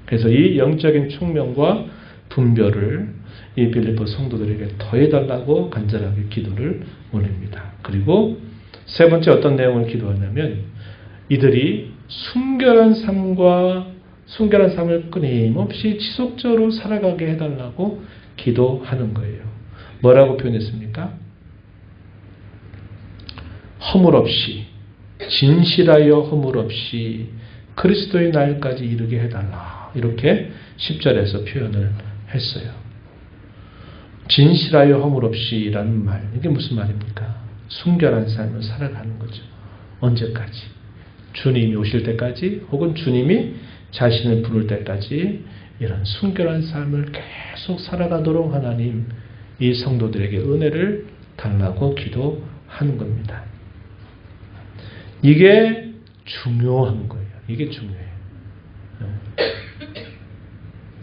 그래서 이 영적인 총명과 분별을 이 빌립보 성도들에게 더해달라고 간절하게 기도를 올립니다. 그리고 세 번째 어떤 내용을 기도하냐면 이들이 순결한 삶을 끊임없이 지속적으로 살아가게 해달라고 기도하는 거예요. 뭐라고 표현했습니까? 허물 없이, 진실하여 허물 없이 그리스도의 날까지 이르게 해달라. 이렇게 10절에서 표현을 했어요. 진실하여 허물 없이라는 말, 이게 무슨 말입니까? 순결한 삶을 살아가는 거죠. 언제까지? 주님이 오실 때까지, 혹은 주님이 자신을 부를 때까지 이런 순결한 삶을 계속 살아가도록 하나님, 이 성도들에게 은혜를 달라고 기도하는 겁니다. 이게 중요한 거예요. 이게 중요해요.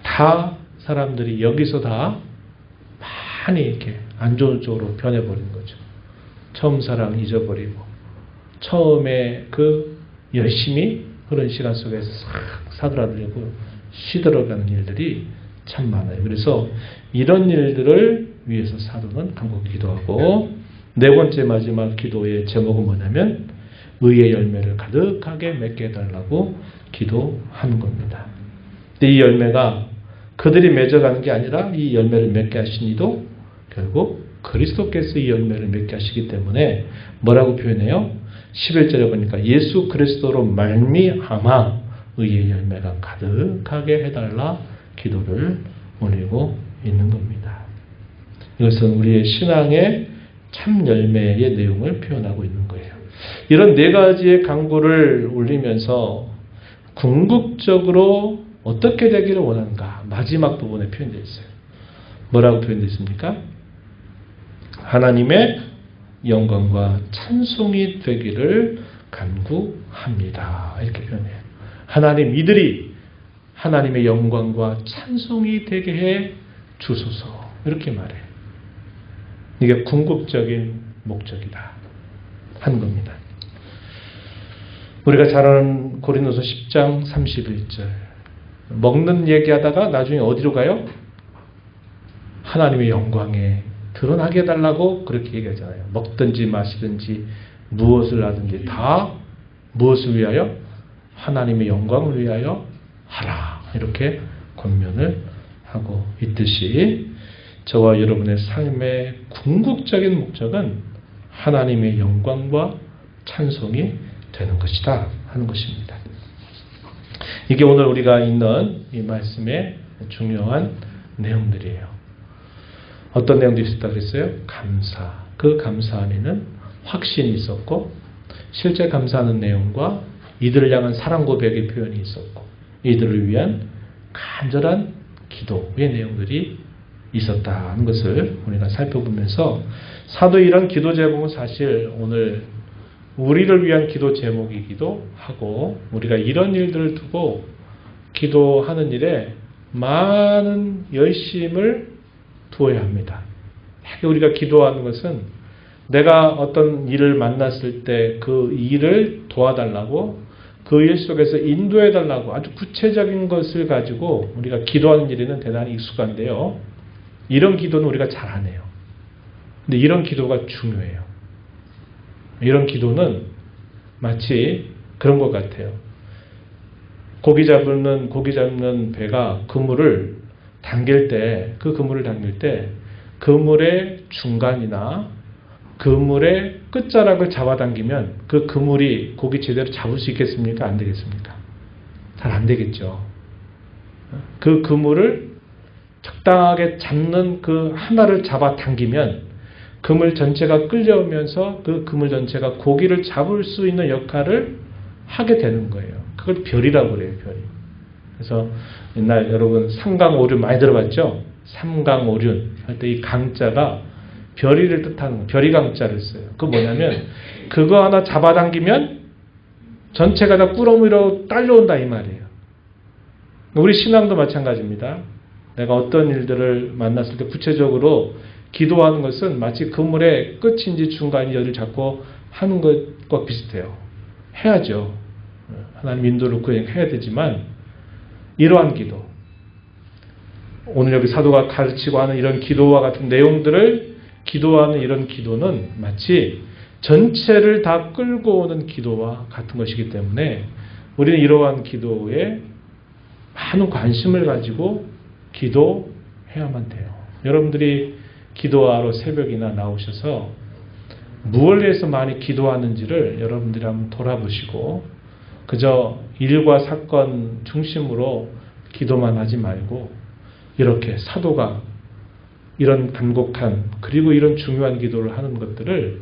다 사람들이 여기서 다 많이 이렇게 안 좋은 쪽으로 변해버린 거죠. 처음 사랑 잊어버리고, 처음에 그 열심히 그런 시간 속에서 싹 사그라들고 시들어가는 일들이 참 많아요. 그래서 이런 일들을 위해서 사도는 간곡히 기도하고, 네 번째 마지막 기도의 제목은 뭐냐면 의의 열매를 가득하게 맺게 해달라고 기도하는 겁니다. 근데 이 열매가 그들이 맺어가는 게 아니라 이 열매를 맺게 하신 이도 결국 그리스도께서 이 열매를 맺게 하시기 때문에 뭐라고 표현해요? 11절에 보니까 예수 그리스도로 말미암아 의의 열매가 가득하게 해달라 기도를 올리고 있는 겁니다. 이것은 우리의 신앙의 참 열매의 내용을 표현하고 있는 거예요. 이런 네 가지의 간구를 올리면서 궁극적으로 어떻게 되기를 원하는가, 마지막 부분에 표현되어 있어요. 뭐라고 표현되어 있습니까? 하나님의 영광과 찬송이 되기를 간구합니다. 이렇게 표현해요. 하나님, 이들이 하나님의 영광과 찬송이 되게 해 주소서. 이렇게 말해요. 이게 궁극적인 목적이다 하는 겁니다. 우리가 잘 아는 고린도서 10장 31절. 먹는 얘기하다가 나중에 어디로 가요? 하나님의 영광에 드러나게 해달라고 그렇게 얘기하잖아요. 먹든지 마시든지 무엇을 하든지 다 무엇을 위하여? 하나님의 영광을 위하여 하라. 이렇게 권면을 하고 있듯이 저와 여러분의 삶의 궁극적인 목적은 하나님의 영광과 찬송이 되는 것이다 하는 것입니다. 이게 오늘 우리가 있는 이 말씀의 중요한 내용들이에요. 어떤 내용들이 있었다 그랬어요? 감사. 그 감사 안에는 확신이 있었고, 실제 감사하는 내용과 이들을 향한 사랑 고백의 표현이 있었고, 이들을 위한 간절한 기도의 내용들이 있었다는 것을 우리가 살펴보면서, 사도의 이런 기도 제목은 사실 오늘 우리를 위한 기도 제목이기도 하고, 우리가 이런 일들을 두고 기도하는 일에 많은 열심을 두어야 합니다. 우리가 기도하는 것은 내가 어떤 일을 만났을 때 그 일을 도와달라고, 그 일 속에서 인도해달라고 아주 구체적인 것을 가지고 우리가 기도하는 일에는 대단히 익숙한데요. 이런 기도는 우리가 잘 안 해요. 근데 이런 기도가 중요해요. 이런 기도는 마치 그런 것 같아요. 고기 잡는 배가 그물을 당길 때, 그 그물을 당길 때 그물의 중간이나 그물의 끝자락을 잡아당기면 그 그물이 고기 제대로 잡을 수 있겠습니까? 안 되겠습니까? 잘 안 되겠죠. 그 그물을 적당하게 잡는 그 하나를 잡아당기면 그물 전체가 끌려오면서 그 그물 전체가 고기를 잡을 수 있는 역할을 하게 되는 거예요. 그걸 별이라고 그래요, 별이. 그래서 옛날 여러분 삼강오륜 많이 들어봤죠? 삼강오륜 할 때 이 강자가 별이를 뜻하는, 별이 강자를 써요. 그거 뭐냐면 그거 하나 잡아당기면 전체가 다 꾸러미로 딸려온다 이 말이에요. 우리 신앙도 마찬가지입니다. 내가 어떤 일들을 만났을 때 구체적으로 기도하는 것은 마치 그물의 끝인지 중간인지 어디를 잡고 하는 것과 비슷해요. 해야죠. 하나님 인도를 구해야 되지만 이러한 기도, 오늘 여기 사도가 가르치고 하는 이런 기도와 같은 내용들을 기도하는 이런 기도는 마치 전체를 다 끌고 오는 기도와 같은 것이기 때문에 우리는 이러한 기도에 많은 관심을 가지고 기도해야만 돼요. 여러분들이 기도하러 새벽이나 나오셔서 무엇을 위해서 많이 기도하는지를 여러분들이 한번 돌아보시고 그저 일과 사건 중심으로 기도만 하지 말고 이렇게 사도가 이런 간곡한 그리고 이런 중요한 기도를 하는 것들을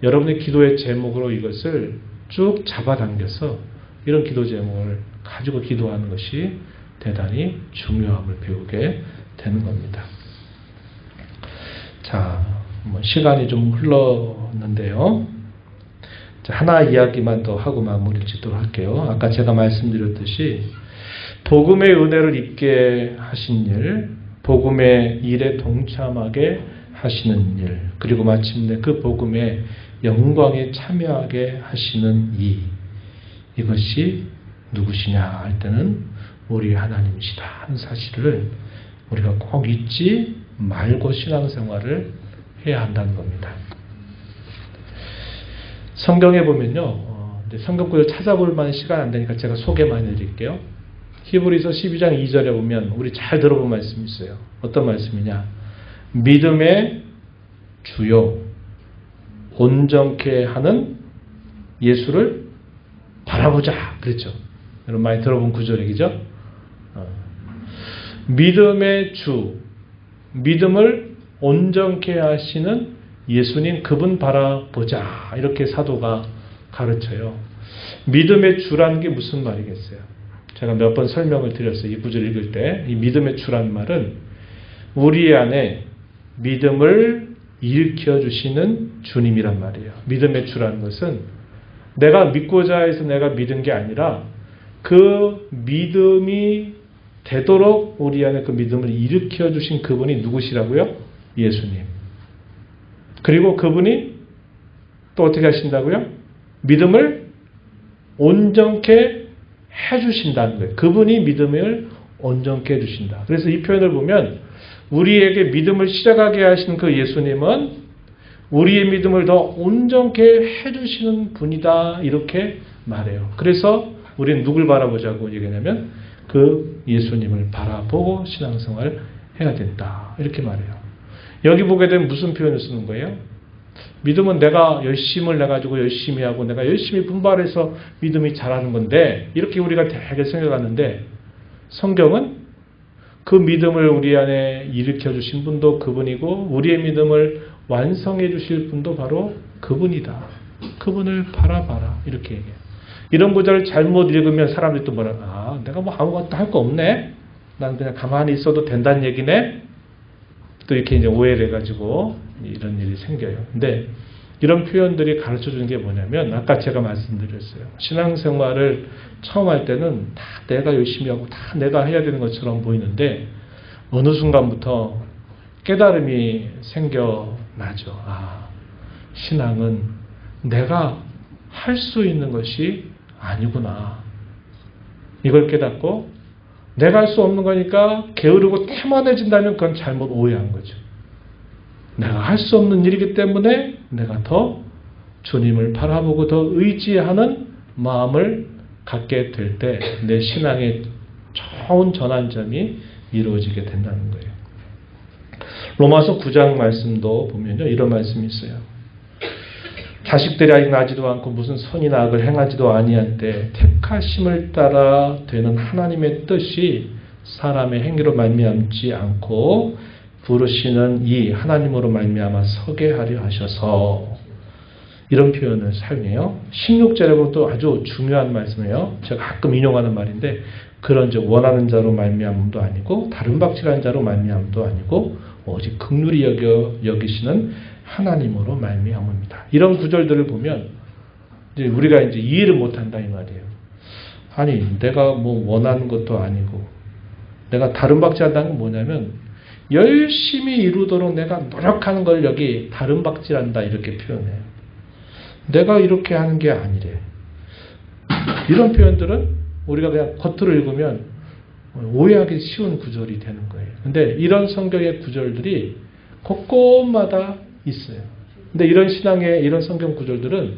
여러분의 기도의 제목으로 이것을 쭉 잡아당겨서 이런 기도 제목을 가지고 기도하는 것이 대단히 중요함을 배우게 되는 겁니다. 자, 시간이 좀 흘렀는데요. 자, 하나 이야기만 더 하고 마무리를 짓도록 할게요. 아까 제가 말씀드렸듯이 복음의 은혜를 입게 하신 일, 복음의 일에 동참하게 하시는 일, 그리고 마침내 그 복음의 영광에 참여하게 하시는 이것이 누구시냐 할 때는 우리 하나님이시다 하는 사실을 우리가 꼭 잊지 말고 신앙생활을 해야 한다는 겁니다. 성경에 보면요, 성경구절 찾아볼 만한 시간 안 되니까 제가 소개만 해드릴게요. 히브리서 12장 2절에 보면 우리 잘 들어본 말씀이 있어요. 어떤 말씀이냐? 믿음의 주요 온전케 하는 예수를 바라보자. 그랬죠. 여러분 많이 들어본 구절이죠. 믿음의 주, 믿음을 온전케 하시는 예수님 그분 바라보자. 이렇게 사도가 가르쳐요. 믿음의 주라는 게 무슨 말이겠어요? 제가 몇 번 설명을 드렸어요. 이 구절 읽을 때. 이 믿음의 주란 말은 우리 안에 믿음을 일으켜주시는 주님이란 말이에요. 믿음의 주라는 것은 내가 믿고자 해서 내가 믿은 게 아니라 그 믿음이 되도록 우리 안에 그 믿음을 일으켜주신 그분이 누구시라고요? 예수님. 그리고 그분이 또 어떻게 하신다고요? 믿음을 온전케 해주신다는 거예요. 그분이 믿음을 온전케 해주신다. 그래서 이 표현을 보면 우리에게 믿음을 시작하게 하신 그 예수님은 우리의 믿음을 더 온전케 해주시는 분이다. 이렇게 말해요. 그래서 우리는 누굴 바라보자고 얘기하냐면 그 예수님을 바라보고 신앙생활을 해야 된다. 이렇게 말해요. 여기 보게 되면 무슨 표현을 쓰는 거예요? 믿음은 내가 열심을 내가지고 열심히 하고 내가 열심히 분발해서 믿음이 자라는 건데 이렇게 우리가 되게 생각하는데 성경은 그 믿음을 우리 안에 일으켜 주신 분도 그분이고 우리의 믿음을 완성해 주실 분도 바로 그분이다. 그분을 바라봐라. 이렇게 얘기해요. 이런 구절을 잘못 읽으면 사람들이 또 뭐라 내가 뭐 아무것도 할 거 없네. 난 그냥 가만히 있어도 된다는 얘기네. 또 이렇게 이제 오해를 해가지고 이런 일이 생겨요. 근데 이런 표현들이 가르쳐 주는 게 뭐냐면 아까 제가 말씀드렸어요. 신앙생활을 처음 할 때는 다 내가 열심히 하고 다 내가 해야 되는 것처럼 보이는데 어느 순간부터 깨달음이 생겨나죠. 신앙은 내가 할 수 있는 것이 아니구나. 이걸 깨닫고 내가 할 수 없는 거니까 게으르고 태만해진다면 그건 잘못 오해한 거죠. 내가 할 수 없는 일이기 때문에 내가 더 주님을 바라보고 더 의지하는 마음을 갖게 될 때 내 신앙의 좋은 전환점이 이루어지게 된다는 거예요. 로마서 9장 말씀도 보면요. 이런 말씀이 있어요. 자식들이 아직 나지도 않고 무슨 선이나 악을 행하지도 아니한 때 택하심을 따라 되는 하나님의 뜻이 사람의 행위로 말미암지 않고 부르시는 이 하나님으로 말미암아 서게 하려 하셔서 이런 표현을 사용해요. 16절에 보면 또 아주 중요한 말씀이에요. 제가 가끔 인용하는 말인데 그런 즉 원하는 자로 말미암음도 아니고 다른 박질한 자로 말미암음도 아니고 오직 긍휼히 여기시는 하나님으로 말미암음이다. 이런 구절들을 보면 이제 우리가 이제 이해를 못한다 이 말이에요. 아니 내가 뭐 원하는 것도 아니고 내가 다른 박질한다는 건 뭐냐면 열심히 이루도록 내가 노력하는 걸 여기 다른 박질한다 이렇게 표현해요. 내가 이렇게 하는 게 아니래. 이런 표현들은 우리가 그냥 겉으로 읽으면 오해하기 쉬운 구절이 되는 거예요. 근데 이런 성경의 구절들이 곳곳마다 있어요. 근데 이런 신앙의 이런 성경 구절들은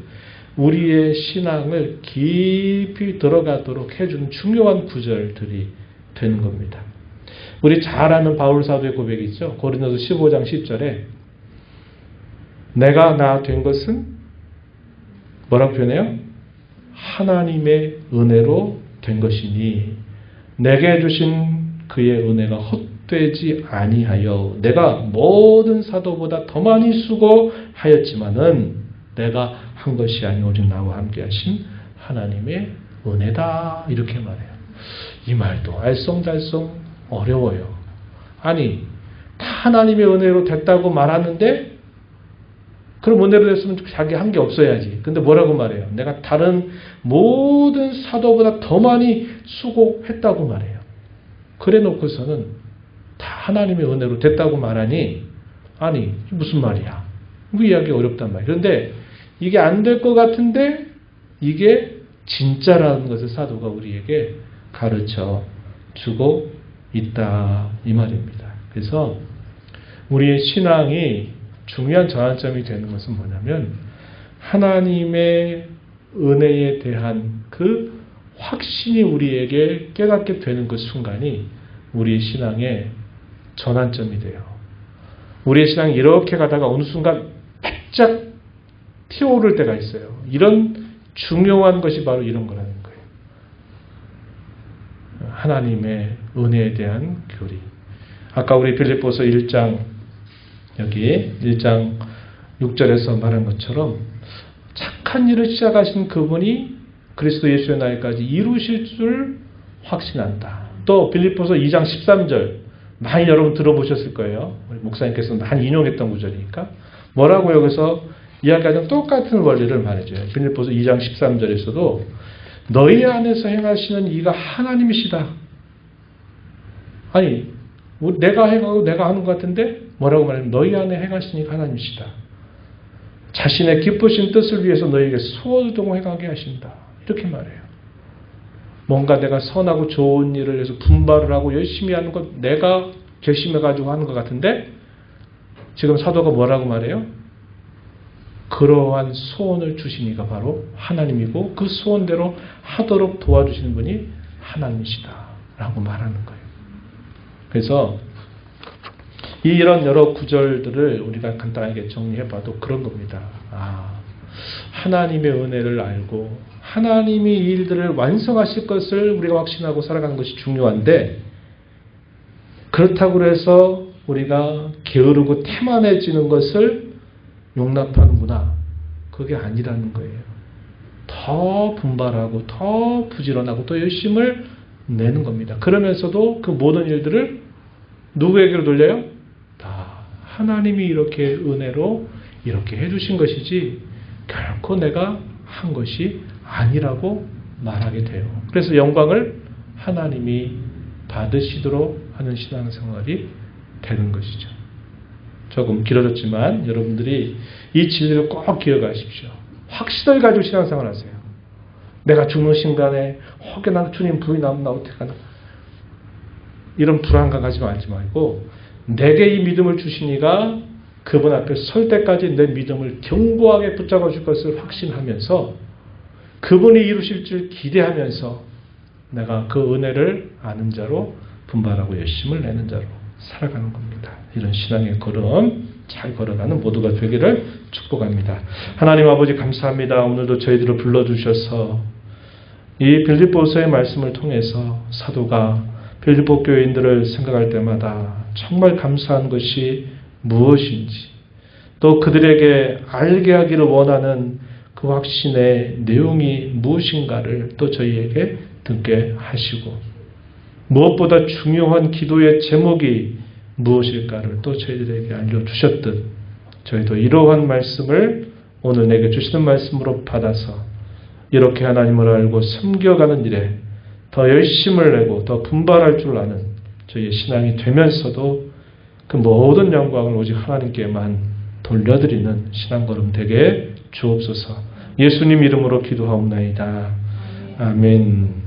우리의 신앙을 깊이 들어가도록 해주는 중요한 구절들이 되는 겁니다. 우리 잘 아는 바울 사도의 고백이 있죠. 고린도서 15장 10절에 내가 나 된 것은 뭐라고 표현해요? 하나님의 은혜로 된 것이니 내게 주신 그의 은혜가 헛되지 아니하여 내가 모든 사도보다 더 많이 수고하였지만은 내가 한 것이 아니 오직 나와 함께 하신 하나님의 은혜다. 이렇게 말해요. 이 말도 알쏭달쏭 어려워요. 아니 다 하나님의 은혜로 됐다고 말하는데 그럼 은혜로 됐으면 자기 한 게 없어야지. 근데 뭐라고 말해요? 내가 다른 모든 사도보다 더 많이 수고했다고 말해요. 그래 놓고서는 다 하나님의 은혜로 됐다고 말하니 아니 무슨 말이야? 그 이야기 어렵단 말이에요. 그런데 이게 안 될 것 같은데 이게 진짜라는 것을 사도가 우리에게 가르쳐 주고 있다 이 말입니다. 그래서 우리의 신앙이 중요한 전환점이 되는 것은 뭐냐면 하나님의 은혜에 대한 그 확신이 우리에게 깨닫게 되는 그 순간이 우리의 신앙의 전환점이 돼요. 우리의 신앙이 이렇게 가다가 어느 순간 바짝 튀어오를 때가 있어요. 이런 중요한 것이 바로 이런 거라는 거예요. 하나님의 은혜에 대한 교리. 아까 우리 빌립보서 1장 여기 1장 6절에서 말한 것처럼 착한 일을 시작하신 그분이 그리스도 예수의 날까지 이루실 줄 확신한다. 또 빌립보서 2장 13절 많이 여러분 들어보셨을 거예요. 우리 목사님께서 많이 인용했던 구절이니까 뭐라고 여기서 이야기하는 똑같은 원리를 말해줘요. 빌립보서 2장 13절에서도 너희 안에서 행하시는 이가 하나님이시다. 아니 내가 행하고 내가 하는 것 같은데 뭐라고 말하면 너희 안에 행하시니 하나님이시다. 자신의 기쁘신 뜻을 위해서 너희에게 소동을 행하게 하신다. 이렇게 말해요. 뭔가 내가 선하고 좋은 일을 해서 분발을 하고 열심히 하는 것 내가 결심해가지고 하는 것 같은데 지금 사도가 뭐라고 말해요? 그러한 소원을 주신 이가 바로 하나님이고 그 소원대로 하도록 도와주시는 분이 하나님이시다 라고 말하는 거예요. 그래서 이런 여러 구절들을 우리가 간단하게 정리해봐도 그런 겁니다. 하나님의 은혜를 알고 하나님이 이 일들을 완성하실 것을 우리가 확신하고 살아가는 것이 중요한데 그렇다고 해서 우리가 게으르고 태만해지는 것을 용납하는구나. 그게 아니라는 거예요. 더 분발하고 더 부지런하고 더 열심을 내는 겁니다. 그러면서도 그 모든 일들을 누구에게로 돌려요? 다 하나님이 이렇게 은혜로 이렇게 해주신 것이지 결코 내가 한 것이 아니라고 말하게 돼요. 그래서 영광을 하나님이 받으시도록 하는 신앙생활이 되는 것이죠. 조금 길어졌지만 여러분들이 이 진리를 꼭 기억하십시오. 확신을 가지고 신앙생활 하세요. 내가 죽는 순간에 혹여나 주님 부인 나오면 나 어떻게 하나 이런 불안감 가지 말고 내게 이 믿음을 주시니가 그분 앞에 설 때까지 내 믿음을 견고하게 붙잡아 줄 것을 확신하면서 그분이 이루실 줄 기대하면서 내가 그 은혜를 아는 자로 분발하고 열심을 내는 자로 살아가는 겁니다. 이런 신앙의 걸음 잘 걸어가는 모두가 되기를 축복합니다. 하나님 아버지 감사합니다. 오늘도 저희들을 불러주셔서 이 빌립보서의 말씀을 통해서 사도가 빌립보 교인들을 생각할 때마다 정말 감사한 것이 무엇인지 또 그들에게 알게 하기를 원하는 그 확신의 내용이 무엇인가를 또 저희에게 듣게 하시고 무엇보다 중요한 기도의 제목이 무엇일까를 또 저희들에게 알려주셨듯 저희도 이러한 말씀을 오늘 내게 주시는 말씀으로 받아서 이렇게 하나님을 알고 섬겨가는 일에 더 열심을 내고 더 분발할 줄 아는 저희의 신앙이 되면서도 그 모든 영광을 오직 하나님께만 돌려드리는 신앙걸음 되게 주옵소서. 예수님 이름으로 기도하옵나이다. 아멘.